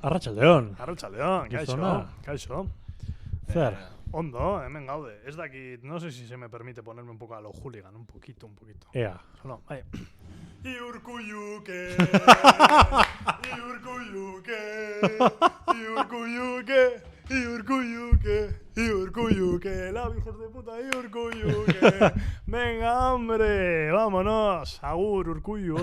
Arratsaldeon. Arratsaldeon, Gizona. kaixo. Zer? Ondo, hemen gaude. Ez dakit, no sé si se me permite ponerme un poco a lo hooligan, un poquito. Ea. Solo, bai. Iurkuyuke, la hijos de puta, Iurkuyuke. Venga, hombre, vámonos. Agur, Urkuyu,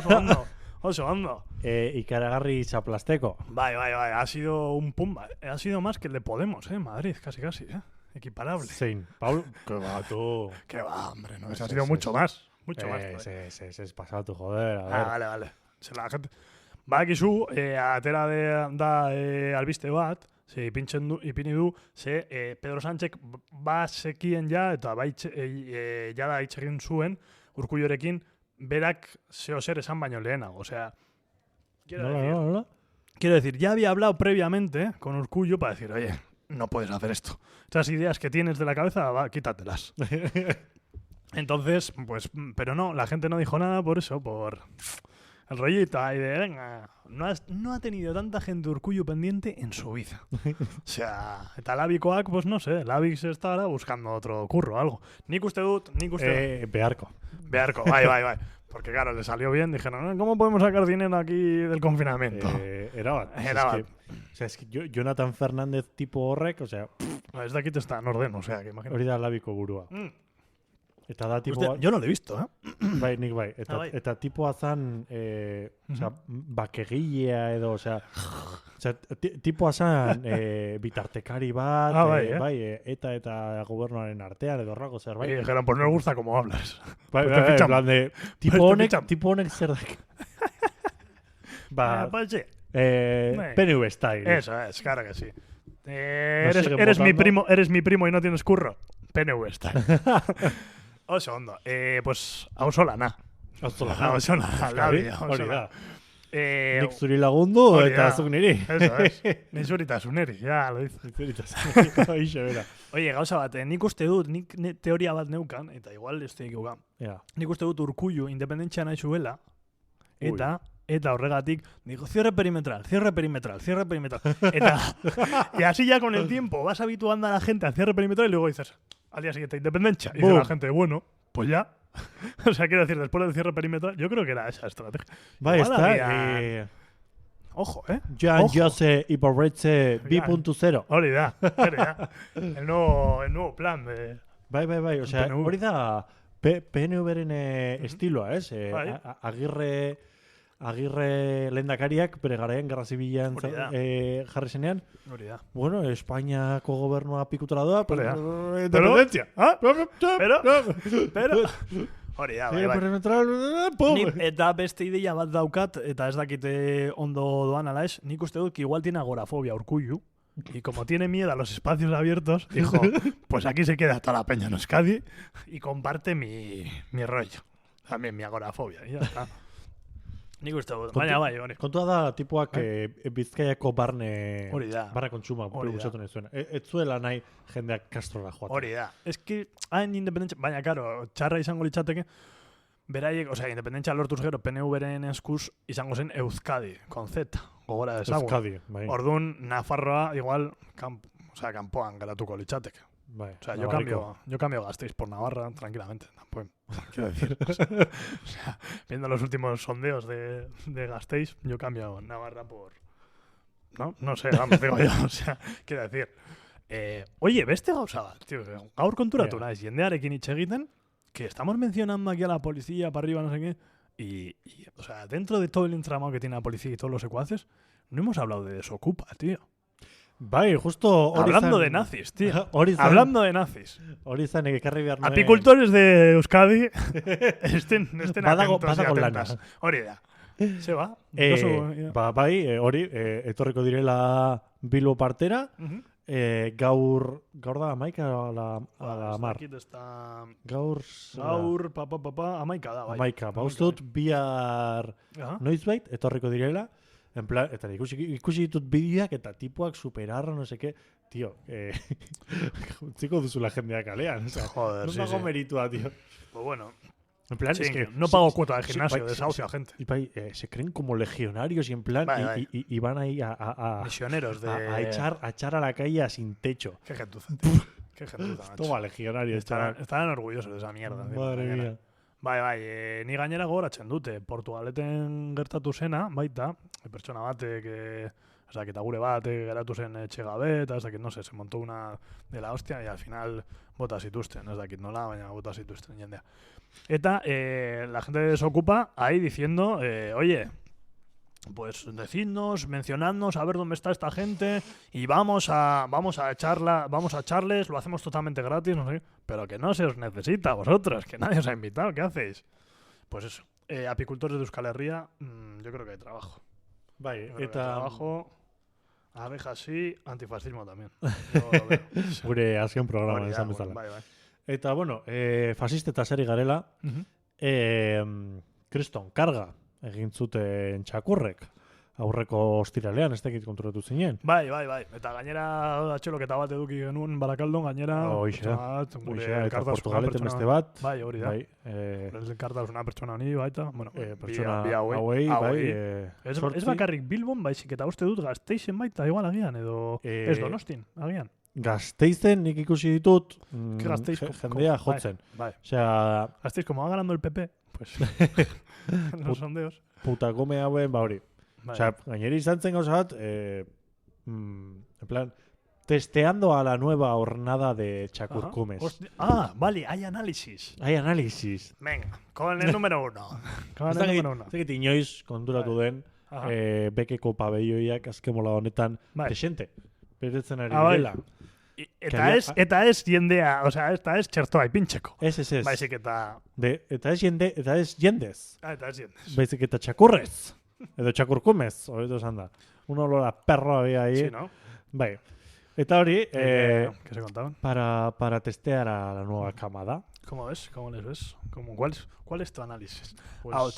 oso ondo. Ikaragarri txaplasteko. Bai, ha sido un pumba. Ha sido más que el de Podemos, Madrid, casi, equiparable. Zein. Paul, que va tú. Que va, hombre, no, Sí, ha sí, sido sí, mucho sí. más. Mucho más. Se es pasado tu joder, a ver. Vale. La gente... Badakizu, atera da albiste bat, ze ipini du, ze Pedro Sánchez sekien ja, eta jada hitz egin zuen, Urkullurekin, berak zeo zer esan baino lehenago. O sea, Nola. quiero decir, ya había hablado previamente con Urkullu para decir, oye, no puedes hacer esto. Estas ideas que tienes de la cabeza, quítatelas. Entonces, pues, pero no, la gente no dijo nada por eso, por el rollito ahí de, venga, no ha tenido tanta gente Urkullu pendiente en su vida. O sea, eta labikoak, pues no sé, labik se estará buscando otro curro o algo. Nik uste dut. Beharko. Bai. Porque claro, le salió bien, dijeron, ¿cómo podemos sacar dinero aquí del confinamiento? Erabat. O sea, es que Jonathan Fernández tipo horrek, o sea, Ez dakit ez da norden, o sea, que imagino. hori da labiko burua. Eta da tipo... Hostia, yo no lo he visto, Bai, nik bai. bai. Eta tipoa zan, osea, bakegilea edo, osea, tipoa zan bitartekari bat, bai, eta gobernuaren artean edo horrako zerbait. Y dijeron, pues no nos gusta cómo hablas. Bai, Pues te en fichan. plan de, tipo honek zer dak. Ba, Pues sí. PNV style. Eso es, claro que sí. siguen Eres mi votando. eres mi primo y no tienes curro. PNV está. Oso ondo. Pues auzolana. Hori da. Nik zuri Eso lagundu hori eta da. zuk niri. es. Nizuritasuneri, ya lo dice. Hoxe, bera. Oye, gauza bat, nik uste dut, teoria bat neukan, eta igual ez ekiukan. Ja. Nik uste dut Urkullu independentzia nahi zuela, eta horregatik, digo, cierre perimetral. Y así ya con el tiempo vas habituando a la gente al cierre perimetral y luego dices, al día siguiente, independencia. Y dice la gente, bueno, pues ya. O sea, quiero decir, después del cierre perimetral, yo creo que era esa estrategia. Bai, Igual está. había- Ojo, Joan Ojo. Jose Ibarretxe 2.0. Hori da. El nuevo plan de... Bai. O sea, PNV. hori da PNV-ren estiloa, ez? Bai. Agirre lehendakariak bere garaian Gerra Zibilean Hori da. jarri zenean. Hori da. Bueno, Espainiako gobernua pikutura doa, Hori da. independentzia. Pero... Hori da, bai. Nik, eta beste ideia bat daukat, eta ez dakite ondo doan ala ez, nik uste dut que igual tiene agorafobia Urkullu, y como tiene miedo a los espacios abiertos, dijo, pues aquí se queda toda la peña en Euskadi y comparte mi rollo. También mi agorafobia, y ya está. Nik uste dut, baina bai, hori. Kontua da, tipuak Bizkaiako Hori da. barne kontsuma Hori da. bultzatu nahi zuen. Ez zuela nahi jendeak Castrora joaten. Hori da. Ez que hain independentzia, baina, karo, txarra izango litzateke, beraiek, osea, independentzia lortuz gero PNV-ren eskuz izango zen Euskadi, con Z, gogora dezagun. Euskadi, bai. Orduan, Nafarroa igual, kanpoan geratuko litzateke. Bai, O sea, Navarriko. yo cambio Gasteiz por Navarra tranquilamente. Tampoco, quiero decir. O sea, viendo los últimos sondeos de Gasteiz, yo cambio Navarra por... No sé, vamos, digo yo. O sea, quiero decir. Oye, beste gauza bat, tío. Gaur konturatu naiz, jendearekin hitz egiten, que estamos mencionando aquí a la policía para arriba, no sé qué, y, o sea, dentro de todo el entramado que tiene la policía y todos los secuaces, no hemos hablado de Desokupa, tío. Bai, justo hori Hablando zan- de nazis, tío. Hori zan- Hablando de nazis. Hori zan ekarri behar nuen. Apicultores de Euskadi estén Badago- atentos y badago atentas. lana. Hori da. Se va. Bai, hori, etorriko direla Bilbo partera, Mhm. gaur da amaika ala mar. Aquí está... Gaur, Gaur, amaika da, bai. amaika, ba, uste dut bihar Aha. noizbait, etorriko direla, en plan, eta ikusi ditut bideoak eta tipuak superarra, no seke, tío, utziko duzula jendeak kalean, o sea, Joder, no sí, dago sí. meritua, tío. Pues bueno, En plan, Sí, es que no pago cuota de gimnasio, bai, desahucio a gente. se creen como legionarios y en plan y van ahí a Misioneros de... a echar a la calle a sin techo. Qué gentuza, tío. Qué gentuza, macho. Toma legionarios, chaval. Estarán orgullosos de esa mierda. Madre mía. Bai, ni gainera gogoratzen dute. Portugaleten gertatu zena, baita, pertsona bate, que... O sea, que eta gure bat geratu zen etxe gabe, eta ez dakit, no sé, se montó una de la hostia, y al final bota zituzten, ez dakit nola, baina bota zituzten jendea. Eta la gente desocupa ahí diciendo, oye, pues decidnos, mencionadnos, a ver dónde está esta gente y vamos a echarles, lo hacemos totalmente gratis, no sé, pero que no se os necesita a vosotros, que nadie os ha invitado, ¿qué hacéis? Pues eso, apicultores de Euskal Herria, yo creo que hay trabajo. Bai, Eta trabajo, abejas sí, antifascismo también. Gure azken programa izan bezala. Bai. Eta, bueno, fasisteta sari garela, kriston karga egin zuten txakurrek. Aurreko ostiralean, ez dakit konturatu zinen. Bai. Eta gainera atxeloketa bat eduki genuen Barakaldon, gainera... Hoxe, eta Portugaleten beste bat. Bai, hori da. Elkartaz una pertsona honi, baita. Bueno, pertsona hauei. Ez bakarrik Bilbon, baizik eta uste dut Gasteizen baita, igual agian, edo ez Donostin, agian. Gasteizen nik ikusi ditut jendea jotzen. Bai. Osea... Gasteiz, como va ganando el PP, pues... los sondeos. Putakome hauen, hori. Bai. Osea, gainera izan zen gauza bat, en plan, testeando a la nueva hornada de Chacurcumes. Vale, hay análisis. Hay análisis. Venga, con el número 1. Ez dakit inoiz konturatu den, bekeko pabelloiak azkemola honetan presente. Beretzen ari direla. Eta ez jendea, osea, eta ez txertoa ipintxeko. Ez. Baizik eta... Eta ez jendez. Eta ez jendez. Baizik eta txakurrez. Edo txakurkumez, horretu esan da. Un olor a perro había ahí. Sí, ¿no? Bai. Eta hori, ¿qué se contaban? Para testear a la nueva camada. ¿Cómo ves? ¿Cómo les ves? ¿Cuál es tu análisis? Pues, ao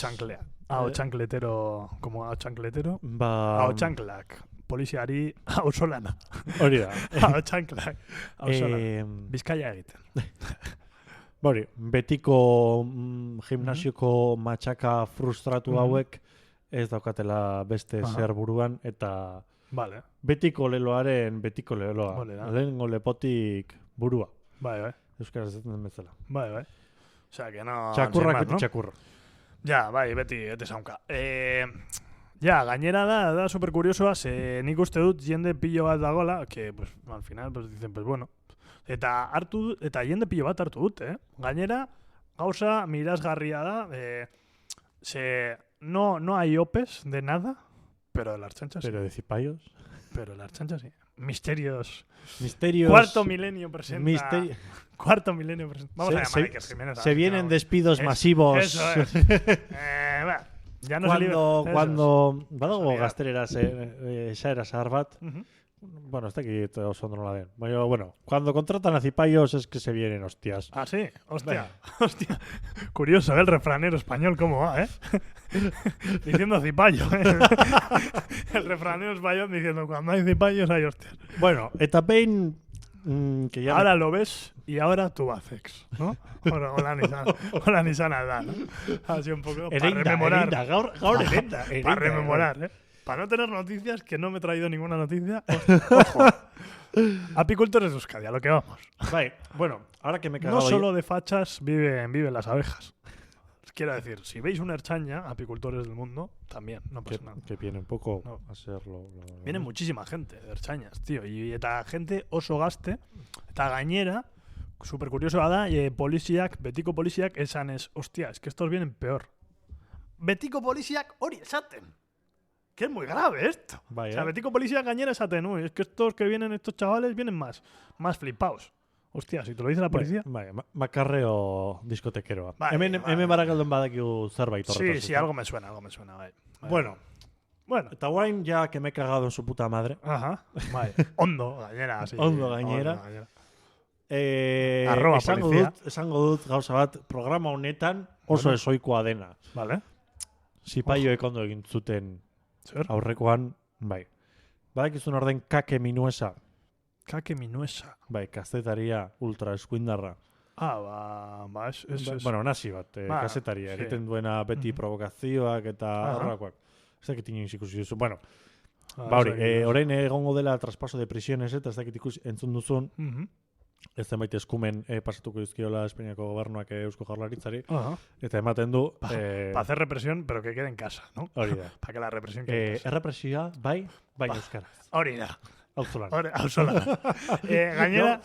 chancletero, como ao chancletero, ba... ao chanklak, poliziari ao solana. Hori da. Ao chanklak, ao solana. Bizkaia egiten. Hori, betiko gimnasioko matxaka frustratu hauek ez daukatela beste zer buruan, eta betiko leloaren betiko leloa. Lehenengo lepotik burua. Bai. Euskaraz ez den bezala. Bai. Osea, que no... Txakurrak beti txakurra. Ja, bai, beti zaunka. Ja, gainera da super kuriosoa, nik uste dut jende pillo bat dagola, que, pues, al final, pues, dicen, pues, bueno. Eta jende pillo bat hartu dut, Gainera, gauza mirazgarria da, no hay opes de nada, pero de la Ertzaintza sí. Pero de cipayos. Pero de la Ertzaintza sí. Misterios. Cuarto milenio presenta. Cuarto milenio presenta. Vamos a llamar a Iker Jiménez. Se vienen despidos masivos. Eso es. Ya no cuando badago gaztelera esaera zahar bat. Bueno, ez dakit oso ondo nola den. Bueno, cuando contratan a cipayos es que se vienen hostias. Ah, sí, hostia. Curioso, el refranero español cómo va, diciendo cipayo, El refranero español diciendo cuando hay cipayos hay hostias. Bueno, eta behin que ya... Ahora lo ves y ahora tú Tubacex, ¿no? Hola Nissan Alda, ¿no? Así un poco para rememorar. Gaur erenda. Para rememorar, Para no tener noticias, que no me he traído ninguna noticia. Ojo. Apicultores de Euskadi, a lo que vamos. Vale, bueno, ahora que me he cagado... No solo de fachas viven las abejas. Quiero decir, si veis una ertzaina, apicultores del mundo, también, no pasa nada. Que viene un poco a serlo. Viene muchísima gente de ertzainas, tío. Y eta gente oso gazte, eta gainera, super curioso da, betiko poliziak esan ez, hostia, es que estos vienen peor. Betiko poliziak hori esaten. Que es muy grave esto. Vaya. O sea, betiko poliziak gainera esaten, es que estos que vienen, estos chavales, vienen más flipaos. Hostia, si te lo dice la policía. Vale, makarreo diskotekeroa. Hemen Barakaldon badakigu zerbait horretaz. Sí, algo me suena, bai. Bueno, eta guain ya que me he cagado en su puta madre. Ajá, bai. Ondo, gainera. Sí, Ondo, gainera. Esango dut gauza bat, programa honetan oso esoikoa dena. Vale. Zipaioek ondo egin zuten aurrekoan, bai. Badakizun orden Kake Minuesa. Kake Minuesa. Bai, kazetaria ultra eskuindarra. Bueno, nazi bat, kasetaria, egiten duena beti provokazioak eta horrakoak. Ez dakit inoiz ikusi duzu. Bueno, orain egongo dela traspaso de prisiones, eta ez dakit ikusi entzun duzun, ez zenbait eskumen pasatuko dizkiola Espainiako gobernuak Eusko Jaurlaritzari, eta ematen du... Pa hacer represión, pero que quede en casa, ¿no? Hori da. Pa que la represión quede en casa. Errepresioa, bai euskaraz. Hori da. Auzolana. Gainera...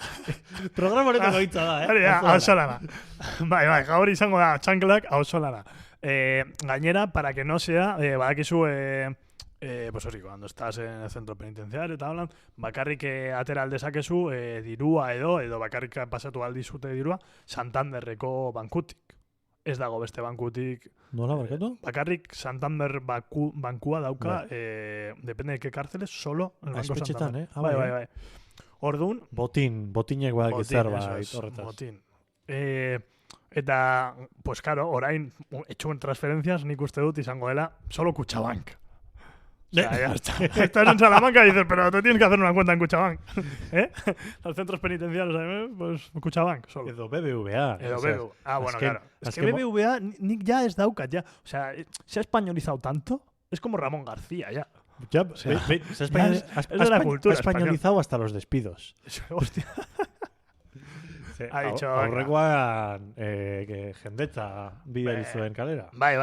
Programa honetako hitza da, Hori da, auzolana. Bai, gaur izango da, txanklak auzolana. Gainera, para que no sea, badakizu... pues hori, cuando estás en el centro penitenciario eta hablan, bakarrik atera aldezakezu dirua edo bakarrik pasatu aldizute dirua Santanderreko bankutik. Ez dago beste bankutik. Nola, barkatu? Bakarrik Santander bankua dauka, depende de qué cárceles, solo el Banco Santander. Bai. Orduan... Botinek badak zerbait horretaz. Botin. Eta, pues claro, orain, etxuen transferencias, nik uste dut izango dela, solo Kutxabank. O sea, ya está. Estás en Salamanca y dices, pero te tienes que hacer una cuenta en Kutxabank. Los centros penitenciarios, pues Kutxabank solo. Edo BBVA. Bueno, claro. Es que BBVA nik ya es daukat, ya. O sea, se ha españolizado tanto, es como Ramón García, ya. Ya, o sea, se ha españolizado hasta los despidos. Hostia. Ha dicho, aurrekoan jendetza bidea zuen kalera. Bai,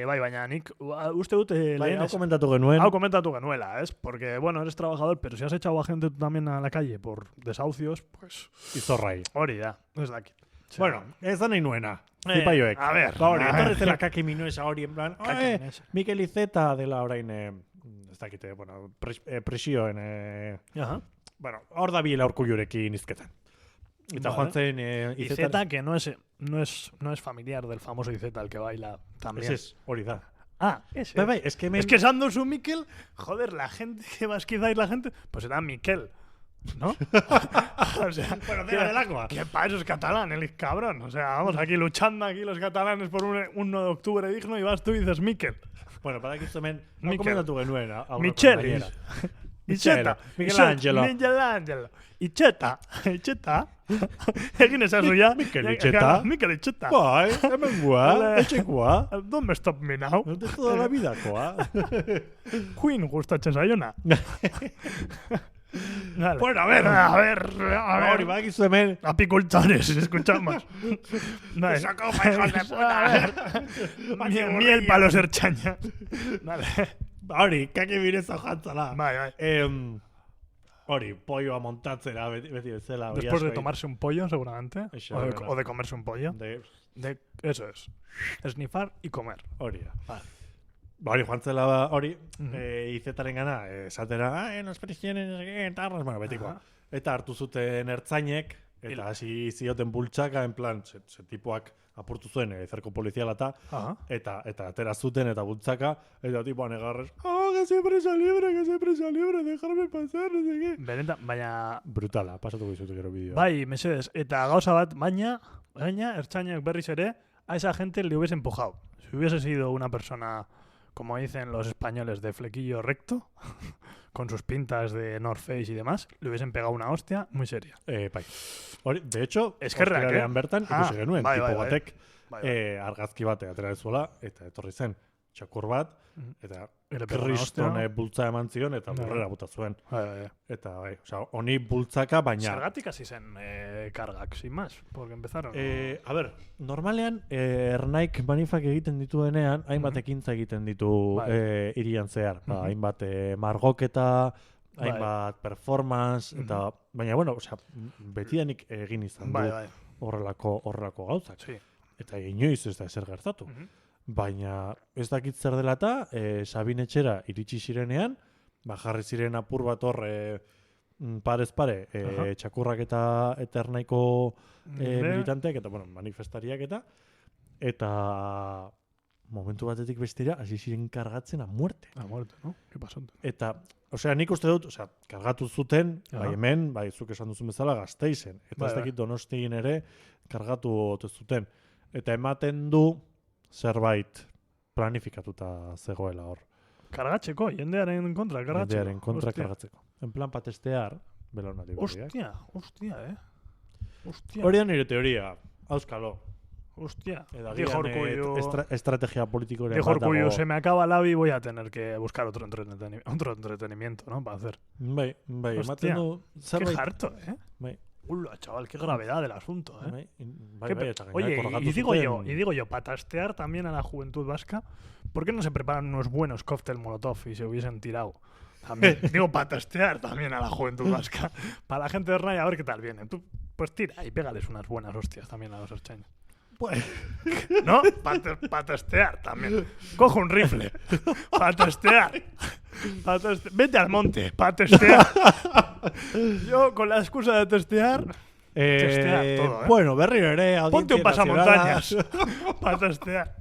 baina nik uste dut hau komentatu genuen. Hau komentatu genuela, porque bueno, eres trabajador, pero si has echado a gente tú también a la calle por desahucios, pues... Izorrai. Hori da, ez dakit. Bueno, ez da nahi nuena. Zipaioek. A ver. Hori, etorrezela kaki minuesa hori, en plan, Mikel Iceta dela orain, ez dakite, bueno, presioen... Bueno, hor da biela Urkullurekin izketan. Eta joan zen Iceta, que no es familiar del famoso Iceta, el que baila también. Es hori da. Ese. Bai, es que Sando su Mikel, joder, la gente que vasquizáis la gente, pues era Miquel, ¿no? O sea, bueno, del agua. Que para eso es catalán, el cabrón. O sea, vamos aquí luchando aquí los catalanes por un 1 de octubre digno y vas tú y dices Mikel. Bueno, para que esto no comentatu genuen. Michel. Itxeta. Miguel Ángelo. Itxeta. Egin ezazu ya. Mikel Itxeta. Bai, hemen gua. Etxekoa. Don't stop me now. De toda la vida, koa. Queen gustatzen zaiona. Vale. Bueno, a ver. Hori, badakizu hemen. Apicultores, escuchamos. Vale. Saco hijos de puta. Miel para los erchañas. Vale. Hori, kaki bireza jantzala. Bai. Hori, polloa montatzera, beti bezala. Después de tomarse un pollo, seguramente. O de comerse un pollo. Eso es. Esnifar y comer. Hori da. Vale. Hori, joan zela hori, Izetaren gana, esatera, nos prisiones, etarras, bueno, betikoa. Eta hartu zuten ertzainek, eta hasi zioten bultzaka, en plan, ze tipoak apurtu zuen zerko poliziala eta atera zuten eta bultzaka, eta tipoan egarrez, que sea presa libre, dejarme pasar, no sé qué. Benetan, baina... Brutala, pasatuko izute gero bideo. Bai, mesedes, eta gauza bat, baina, ertzainek berriz ere, a esa gente le hubiese empujado. Si hubiese sido una persona... como dicen los españoles, de flequillo recto, con sus pintas de North Face y demás, le hubiesen pegado una hostia muy seria. De hecho, eskerrak, bertan, ikusi genuen, bai, tipo batek, argazki bate atera dezuela, eta etorri zen, txakur bat, eta kriston bultza eman zion, eta burrera buta zuen. Eta, osea, honi bultzaka, baina... Zergatik hasi zen kargak, sin más, porque empezaron... A ver, normalean, Ernaik manifak egiten dituenean, hainbat ekintza egiten ditu irian zehar. Hainbat margoketa, hainbat performance, eta... Baina, bueno, osea, betidanik egin izan du horrelako gauzak. Eta inoiz ez da ezer gertatu. Baina ez dakit zer dela eta Sabin etxera iritsi zirenean, jarri ziren apur bat hor parez pare txakurrak eta Ernaiko militanteak eta manifestariak eta momentu batetik bestera hasi ziren kargatzen a muerte. A muerte, ¿no? ¿Qué pasó? Eta, osea, nik uste dut, osea, kargatu zuten, bai hemen, bai zuk esan duzun bezala Gasteizen, eta ez dakit Donostiin ere kargatu ote zuten. Eta ematen du zerbait planifikatuta zegoela hor. Kargatzeko, jendearen kontra kargatzeko. Jendearen kontra kargatzeko. En plan patestear, belaunaldi berriak. Hostia, Hostia. Hori da nire teoria. Auskalo. Hostia. Dijo Urkullu, estrategia político. dijo Urkullu, se me acaba la vida, voy a tener que buscar otro entretenimiento, ¿no? Para hacer. Bai, Hostia, ematen du Qué harto, ¿eh? Bai. Ula, chaval, qué gravedad del asunto, ¿eh? Eta Oye, gainera y digo korrogatu yo, para tastear también a la juventud vasca, ¿por qué no se preparan unos buenos cóctel molotov y se hubiesen tirado? También, digo, para tastear también a la juventud vasca. Para la gente de Raya, a ver qué tal viene. Tú, pues tira y pégales unas buenas hostias también a los erchaños. Pues, ¿No? Para testear también. Cojo un rifle. Para testear. Vete al monte. Para testear. Yo, con la excusa de testear todo, ¿eh? Bueno, berriro ere, Ponte un pasamontañas. Para testear.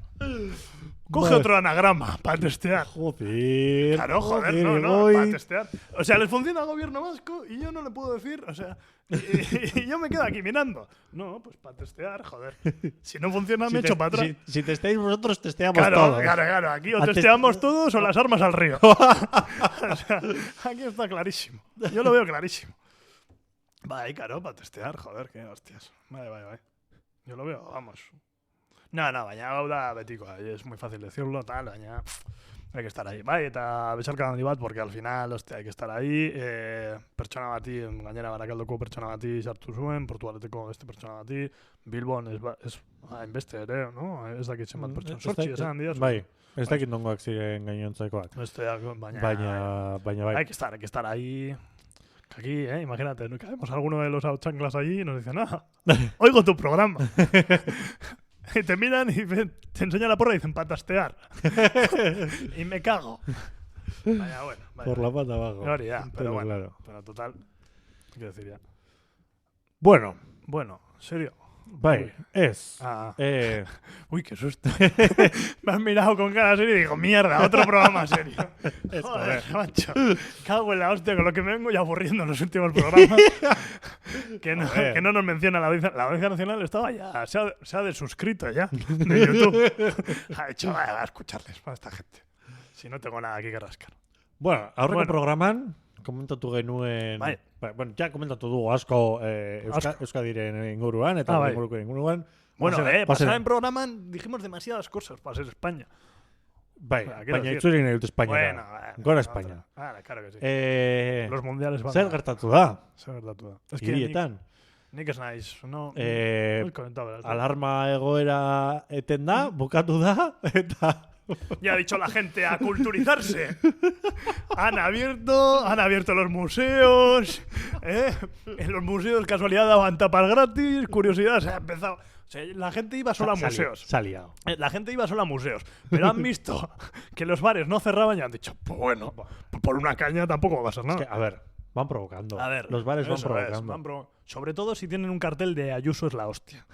Coge Vale. otro anagrama. Para testear. Joder. Claro, joder, no, para testear. O sea, les funciona al gobierno vasco y yo no le puedo decir, o sea, y yo me quedo aquí mirando. No, pues para testear, joder. Si no funciona, me echo para atrás. Si testáis vosotros, testeamos Claro, todos. claro. Aquí o Antes- testeamos todos o las armas al río. O sea, aquí está clarísimo. Yo lo veo clarísimo. Vale, claro, para testear, joder, qué hostias. Vale. Yo lo veo, vamos. No, baina hau da betiko, es muy fácil decirlo, tal, baina hay que estar ahí. Bai, eta besarka handi bat, porque al final, hostia, hay que estar ahí. Pertsona bati, gainera Barakaldoko pertsona bati sartu zuen, Portugaleteko beste pertsona bati, Bilbon ez hainbeste ere, no? Ez dakit zenbat pertsona. Sortzi esan diaz. Bai, ez dakit nongoak ziren gainontzakoak. Besteak, baina Baina bai. hay que estar ahí. Que aquí, imagínate, ¿no? Caemos alguno de los chanclas allí y nos dicen, oigo tu programa. Y te miran y te enseñan la porra y dicen, patastear. Y me cago. Vaya, bueno. Por la pata abajo. Hori ya, pero bueno. Claro. Pero total, ¿qué decir ya? Bueno, Bueno, serio. bai, ez. Uy, qué susto. Me has mirado con cara seria y digo, mierda, otro programa serio. Joder, macho. Cago en la hostia con lo que me vengo ya aburriendo en los últimos programas. que no nos menciona la Audiencia Nacional, estaba ya, se ha desuscrito ya de YouTube. Ha dicho, vaya, a escucharles para esta gente. Si no tengo nada aquí que rascar. Bueno, aurreko programan, komentatu genuen... Bai. Bueno, ja komentatu dugu asko Euskadiren inguruan, eta inguruko inguruan. Bueno, Pasen- pasada en programa dijimos demasiadas cosas para ser España. Bai, quiero baina decir- itzulik nahi dut Espainiara. Bueno, Gora España. Claro que sí. Los mundiales van Zer gertatu da? Zer gertatu da. Es que Hirietan. nik ez naiz, no... comentaba. Alarma egoera eten da, bukatu da, eta... Ya ha dicho la gente a culturizarse. Han abierto los museos. En los museos, casualidad, daban tapas gratis, curiosidad, se ha empezado. O sea, la gente iba solo a museos. Se ha liado. La gente iba solo a museos. Pero han visto que los bares no cerraban y han dicho, pues bueno, por una caña tampoco va a pasar nada. Es que, a ver, van provocando. A ver, los bares van eso provocando. sobre todo si tienen un cartel de Ayuso es la hostia.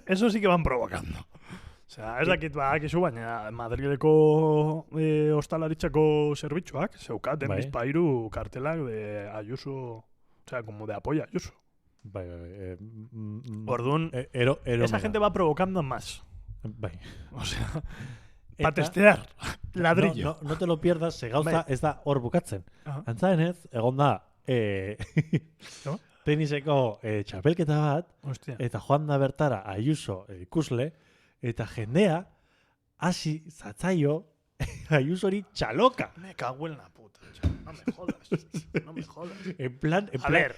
Eso sí que van provocando. O sea, ez dakit badakizu, baina Madrileko ostalaritzako zerbitzuak zeukaten Bai. bizpahiru kartelak de Ayuso, o sea, como de apoyo a Ayuso. Bai. Orduan, esa gente va provocando más. Bai. O sea, para testear ladrillo. No te lo pierdas, ze gauza Bai. ez da hor bukatzen. Aha. Antza denez, egon da No? teniseko txapelketa bat, Hostia. eta joan da bertara Ayuso ikusle, eta jendea hasi zatzaio Ayusori txaloka. Me cago en la puta. Chaval. No me jodas. No me jodas. En plan A ver,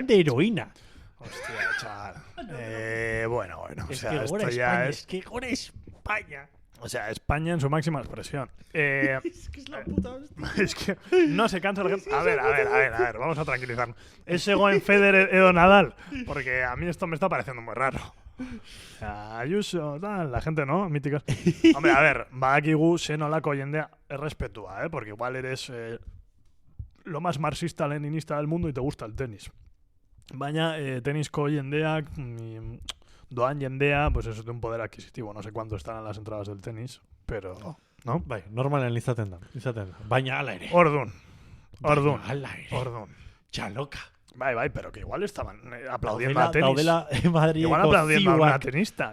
de heroína. Hostia, chaval. Bueno. O Es sea, que esto gora ya España, es... es que gora España. O sea, España en su máxima expresión. Es que es la puta hostia. Es que no se cansa la gente. A ver, vamos a tranquilizarnos. Es en Federer Edo Nadal, porque a mí esto me está pareciendo muy raro. O sea, Ayuso, tal, la gente, ¿no? Míticos. Hombre, a ver, badakigu zenolako jendea errespetua, porque igual eres lo más marxista-leninista del mundo y te gusta el tenis. Baina, tenisko jendeak, doan jendea, pues eso, de un poder adquisitivo. No sé cuánto están en las entradas del tenis, pero... ¿No? Bai, normalen izaten da. Baina ala ere. Ordun. Ala ere. Txaloka. Bai, pero que igual estaban aplaudiendo a tenis. Daudela Madrideko Igual aplaudiendo a una zioak. tenista.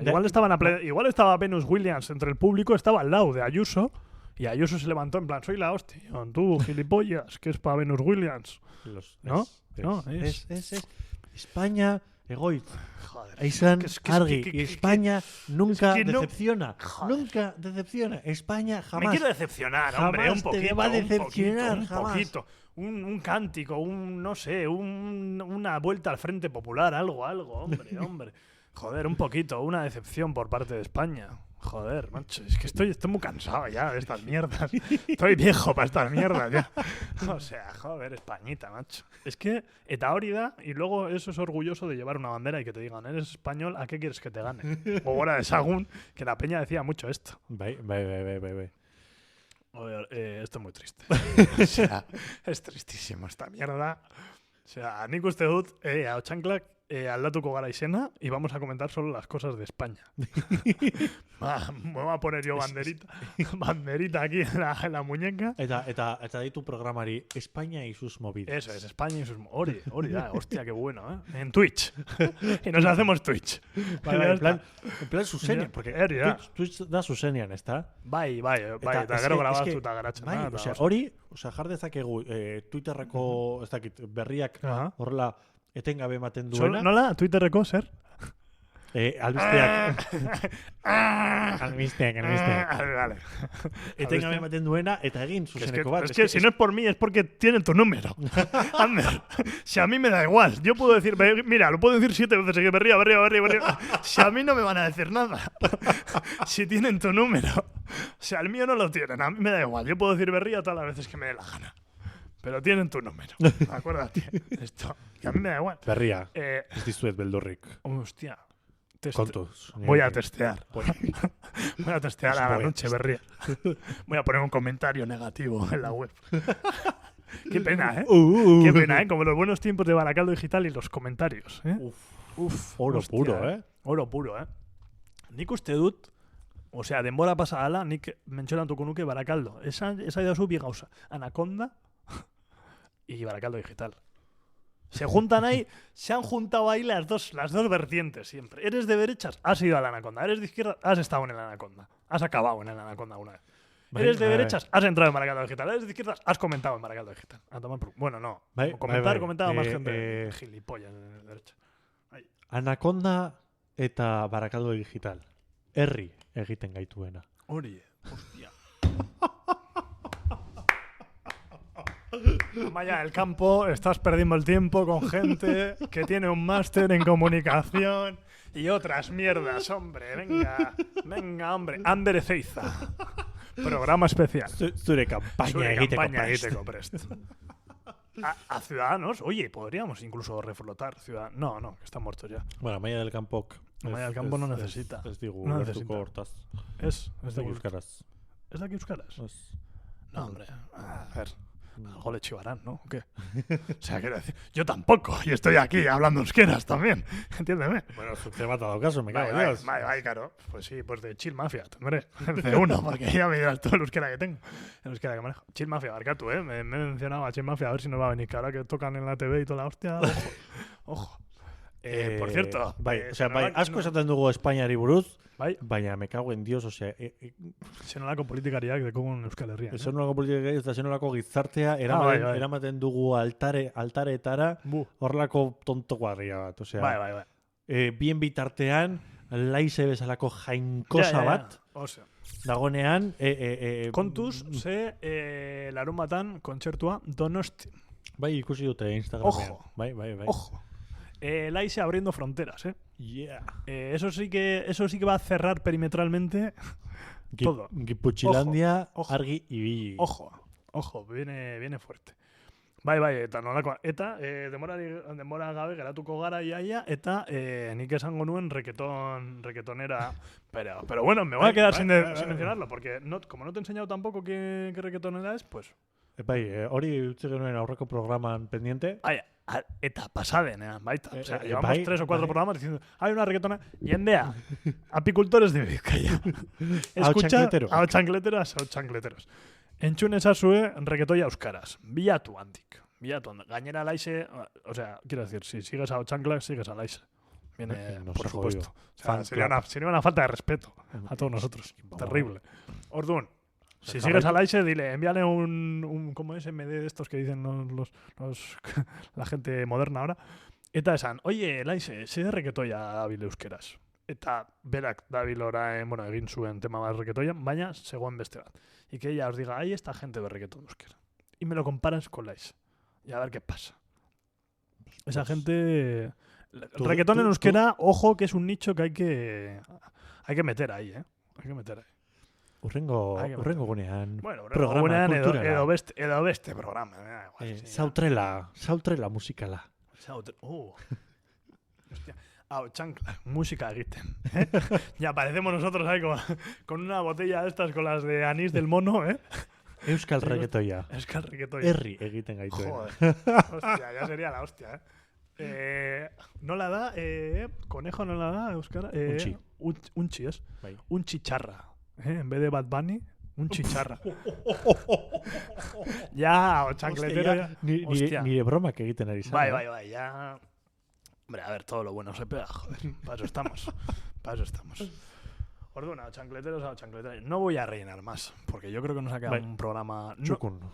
Igual estaba Venus Williams entre el público, estaba al lado de Ayuso. Y Ayuso se levantó en plan, soy la hostia. Tú, gilipollas, que es para Venus Williams. ¿No? Es España Egoitz. Joder. Eizan Es argi. que- Y España nunca que no- decepciona. Joder. Nunca decepciona. España Me jamás. quiero decepcionar, hombre, jamás un te poquito. va a decepcionar, un jamás. poquito. Un cántico, no sé, una vuelta al Frente Popular, algo, hombre. Joder, un poquito, una decepción por parte de España. Joder, macho, es que estoy muy cansado ya de estas mierdas. Estoy viejo para estas mierdas ya. O sea, joder, Españita, macho. Es que eta hori da, y luego eso es orgulloso de llevar una bandera y que te digan, eres español, ¿a qué quieres que te gane? O ahora de Sagún, que la peña decía mucho esto. Bai. Esto es muy triste. O sea, es tristísimo esta mierda. O sea, nik uste dut, a Otxanklak aldatuko gara izena y vamos a comentar solo las cosas de España. Me voy a poner yo banderita aquí en la muñeca. Eta ditu programari España y sus movidas. Eso es, España y sus... Ori, hostia, qué bueno, ¿eh? En Twitch. Y nos hacemos Twitch. Vale, en plan Susenian, Ya, porque ya. Twitch da Susenian, ezta? Bai, eta es gero que- grabatuta geratzen. Bai, da, osea, eta- hori, jar dezakegu Twitterreko, ez dakit, berriak Aha. horrela etengabe ematen duena. Nola, Twitterreko, zer? Albisteak. Albisteak. Vale. Etengabe ematen duena, eta egin zuzeneko bat. Es que si no es por mí, es porque tienen tu número. Ander, si a mí me da igual. Yo puedo decir, mira, lo puedo decir 7 veces, que berría. Si a mí no me van a decir nada. Si tienen tu número. O sea, el mío no lo tienen, a mí me da igual. Yo puedo decir berría todas las veces que me dé la gana. Pero tienen tu número. Acuérdate. Esto. Que a mí me da igual. Berria, ez dizuet beldurrik. Hostia. Kontuz. Voy a testear. Voy a testear a la noche, berría. Voy a poner un comentario negativo en la web. Qué pena, ¿eh? Qué pena, ¿eh? Como los buenos tiempos de Baracaldo Digital y los comentarios, ¿eh? Uf, Oro hostia, puro, ¿eh? Oro puro, ¿eh? Nik uste dut, osea, denbora pasa ala, nik mentxoratuko nuke Barakaldo. Esa idazu bi gauza. Anaconda y Baracaldo Digital. Se juntan ahí, se han juntado ahí las dos vertientes siempre. ¿Eres de derechas? Has ido a la Anaconda. ¿Eres de izquierda? Has estado en el Anaconda. Has acabado en el Anaconda una vez. ¿Eres de derechas? Has entrado en Baracaldo Digital. ¿Eres de izquierdas? Has comentado en Baracaldo Digital. A tomar por... Bueno, no. Comentaba más gente gilipollas de derecha. Ahí. Anaconda eta Barakaldo Digital. Herri egiten gaituena. Hori, hostia. Amaya del Campo, estás perdiendo el tiempo con gente que tiene un máster en comunicación y otras mierdas, hombre. Venga, hombre. Ander Ezeiza. Programa especial. Zure campaña egiteko prest. A Ciudadanos, oye, podríamos incluso reflotar Ciudadanos. No, que están muertos ya. Bueno, Amaya del Campo. Amaya del Campo no necesita. Ez digu, No lertuko necesita. hortaz. Es Ez de da euskaraz. ¿Es de aquí Euskaras? No, hombre. A ver. Algo le chivarán, ¿no? ¿O qué? O sea, quiero decir, yo tampoco, y estoy aquí hablando euskeras también, entiéndeme. Bueno, te me ha dado caso, me cago en Dios. Vale, claro. Pues sí, pues de Chill Mafia, tendré. El C1, porque ya me dirás todo el euskera que tengo, el euskera que manejo. Chill Mafia, Barcatu, ¿eh? Me he mencionado a Chill Mafia, a ver si nos va a venir, que ahora que tocan en la TV y toda la hostia, ojo. Por cierto, osea, asko esaten dugu Espainiari buruz, bai, baina me cago en Dios, osea, zenolako politikariak dekogun Euskal Herrian. zenolako politikak eta zenolako gizartea eramaten dugu altaretara horrelako tonto guarria bat, osea. Bai. Bien bitartean, laize bezalako jainkosa bat, dagonean, kontuz, ze larun batan kontzertua Donosti. Bai, ikusi dute Instagramean. Ojo. Bai. Ojo. Laize abriendo fronteras, ¿eh? Yeah. Eso sí que va a cerrar perimetralmente todo. Giputxilandia, Ojo. argi ibili. Ojo, viene fuerte. Bai, eta nolako. Eta denbora gabe geratuko gara iaia, eta nik esango nuen requetonera. Pero bueno, me voy a quedar sin mencionarlo, porque como no te he enseñado tampoco qué requetonera es, pues... Bai, hori utzi genuen aurreko programan pendiente. Eta pasadenean, baita. O sea, llevamos 3 o 4 programas diciendo, hay una reggaetona, jendea, apicultores de Bizkaia. Escucha, hau chancleteros. Entzun ezazue reggaetoia euskaraz. Bilatu handik. Gainera Laize, o sea, quiero decir, si sigues a Chancla, sigues a Laize. Viene, por supuesto. O sea, sería una falta de respeto a todos nosotros. Terrible. Orduan, si sigues a Laize, dile, envíale un ¿cómo es? MD de estos que dicen la gente moderna ahora. Eta esan, oie, laize, ze erreketoia dabil euskeraz. Eta berak dabil orain, bueno, egin zuen tema bat erreketoian, baina zegoen beste bat. Y que ella os diga, ahí esta gente de reggaetón euskera. Y me lo comparas con Lais. Y a ver qué pasa. Esa gente... El reggaetón en euskera, ojo, que es un nicho que hay que meter ahí, ¿eh? Hay que meter ahí. Urrengo gunean. Bueno, programa gunean kulturala. edo beste programa. Sautrela musikala. Hostia. Chancla, música egiten. Ya parecemos nosotros ahí con una botella de estas con las de anís del mono, ¿eh? Euskal reggaetoia. Euskal reggaetoia. Herri egiten gaitu. Joder. Hostia, ya sería la hostia, no la da, conejo no la da, Euskara. Unchi es. Bai. Un chicharra. En vez de Bad Bunny, un chicharra. Ya, o chancletero ya. Ni de broma que egiten ari zara. Bai, ya. Hombre, a ver, todo lo bueno se pega, joder. Para eso estamos. Orduna, chancleteros. No voy a rellenar más, porque yo creo que nos ha quedado un programa...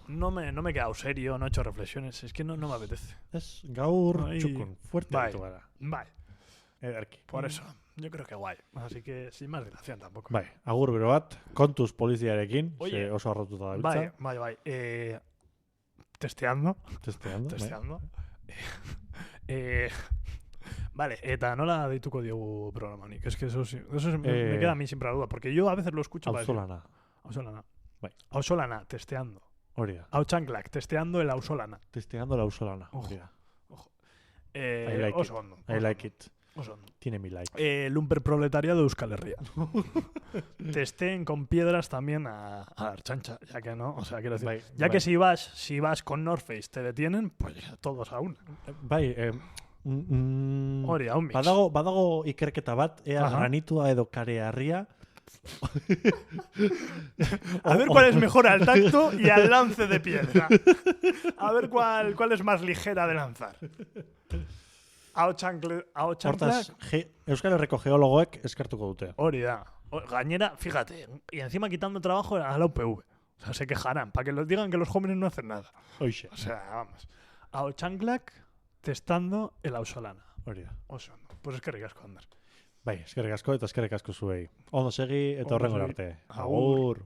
No me he quedado serio, no he hecho reflexiones, es que no me apetece. Es gaur txukun, fuerte ditu gara. Bai. Ederki. Por eso, yo creo que guay. Así que sin más dilación tampoco. Bai, agur bero bat, kontuz poliziarekin, Oye, oso arrotuta da biltza. Bai. Testeando. Vale, eta nola deituko diogu programa nik? Es que eso me queda a mí siempre la duda, porque yo a veces lo escucho para decir... Ausolana. Bai. Ausolana, testeando. Hori da. Autxanklak, testeando el ausolana. Testeando la ausolana. Hori da. Ojo. Oso ondo. I like it. Oso ondo. Tiene mi like. Lumper proletariado de Euskal Herria. Testeen con piedras también a la Archancha, ya que no, o sea, quiero decir, que si vas con North Face te detienen, pues todos a una. Bai, Hori, hau mix. Badago ikerketa bat, ea granitua edo karearria. A ver cuál es mejor al tacto y al lance de piedra. A ver cuál es más ligera de lanzar. Hortaz, Euskal Herriko geologoek eskartuko dute. Hori da. Gainera, fíjate, y encima quitando trabajo a la UPV. O sea, se quejarán, para que los digan que los jóvenes no hacen nada. Oixe. O sea, vamos. Aotxanklak testando el ausolana. Hori da. Oso, pues eskerrik asko, Ander. Bai, eskerrik asko eta eskerrik asko zuei. Ondo segi eta horrengo arte. Agur.